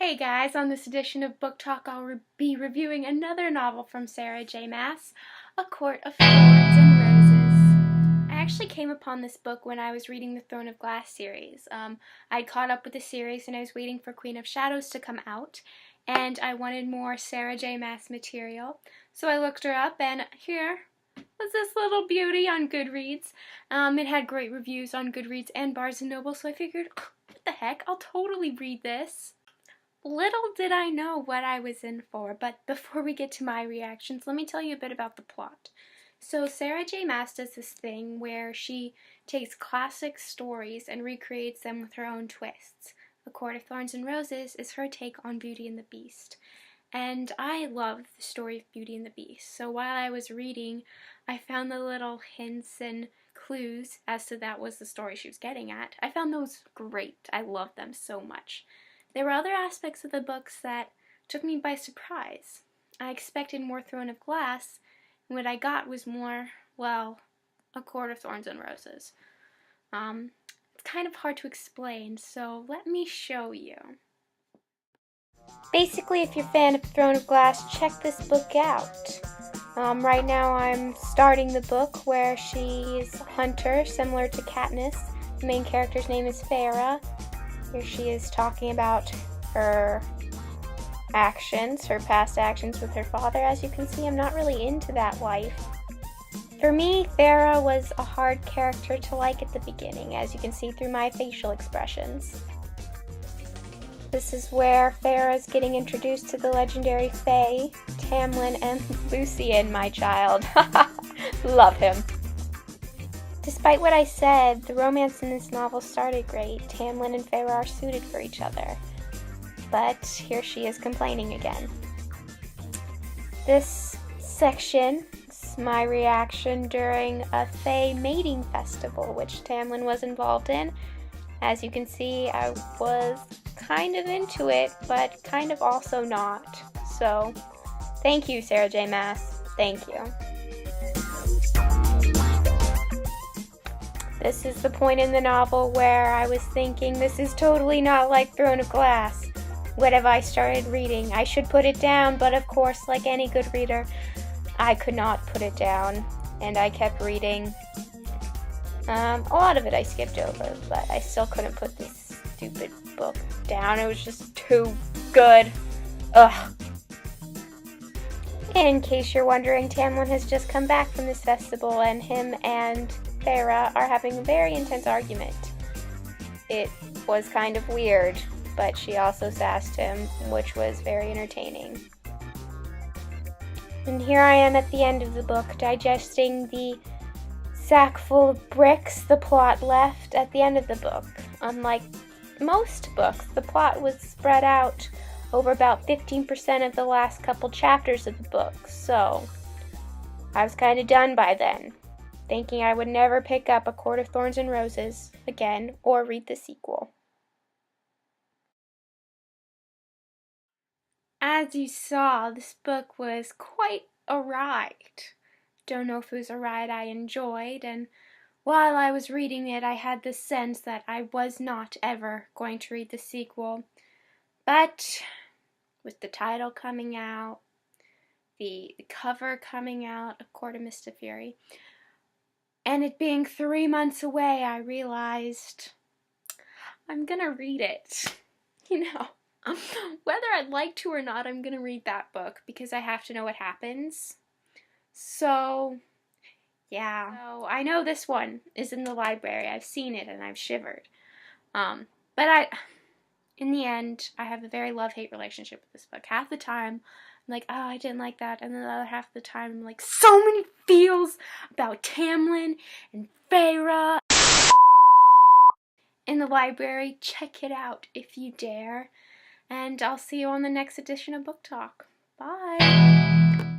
Hey guys, on this edition of Book Talk, I'll be reviewing another novel from Sarah J. Maas, A Court of Thorns and Roses. I actually came upon this book when I was reading the Throne of Glass series. I'd caught up with the series and I was waiting for Queen of Shadows to come out, and I wanted more Sarah J. Maas material. So I looked her up, and here was this little beauty on Goodreads. It had great reviews on Goodreads and Barnes & Noble, so I figured, what the heck, I'll totally read this. Little did I know what I was in for, but before we get to my reactions, let me tell you a bit about the plot. So Sarah J. Maas does this thing where she takes classic stories and recreates them with her own twists. A Court of Thorns and Roses is her take on Beauty and the Beast. And I love the story of Beauty and the Beast. So while I was reading, I found the little hints and clues as to that was the story she was getting at. I found those great. I love them so much. There were other aspects of the books that took me by surprise. I expected more Throne of Glass, and what I got was more, well, A Court of Thorns and Roses. It's kind of hard to explain, so let me show you. Basically, if you're a fan of Throne of Glass, check this book out. Right now I'm starting the book where she's a hunter, similar to Katniss. The main character's name is Farah. Here she is talking about her actions, her past actions with her father. As you can see, I'm not really into that life. For me, Farah was a hard character to like at the beginning, as you can see through my facial expressions. This is where Farah is getting introduced to the legendary Fae, Tamlin and Lucien, my child. Love him. Despite what I said, the romance in this novel started great. Tamlin and Farah are suited for each other. But here she is complaining again. This section is my reaction during a Fae mating festival, which Tamlin was involved in. As you can see, I was kind of into it, but kind of also not. So, thank you, Sarah J. Maas. Thank you. This is the point in the novel where I was thinking, this is totally not like Throne of Glass. What have I started reading? I should put it down, but of course, like any good reader, I could not put it down, and I kept reading. A lot of it I skipped over, but I still couldn't put this stupid book down. It was just too good. Ugh. In case you're wondering, Tamlin has just come back from this festival, and him and Farah are having a very intense argument. It was kind of weird, but she also sassed him, which was very entertaining. And here I am at the end of the book, digesting the sack full of bricks the plot left at the end of the book. Unlike most books, the plot was spread out over about 15% of the last couple chapters of the book, so I was kind of done by then, thinking I would never pick up A Court of Thorns and Roses again or read the sequel. As you saw, this book was quite a ride. Don't know if it was a ride I enjoyed, and while I was reading it, I had the sense that I was not ever going to read the sequel. But with the title coming out, the cover coming out, A Court of Mist and Fury, and it being 3 months away, I realized I'm gonna read it. Whether I'd like to or not, I'm gonna read that book because I have to know what happens. So, yeah. So, I know this one is in the library. I've seen it and I've shivered. But in the end, I have a very love-hate relationship with this book. Half the time, I'm like, oh, I didn't like that. And then the other half of the time, I'm like, so many feels about Tamlin and Farah. In the library, check it out if you dare. And I'll see you on the next edition of Book Talk. Bye!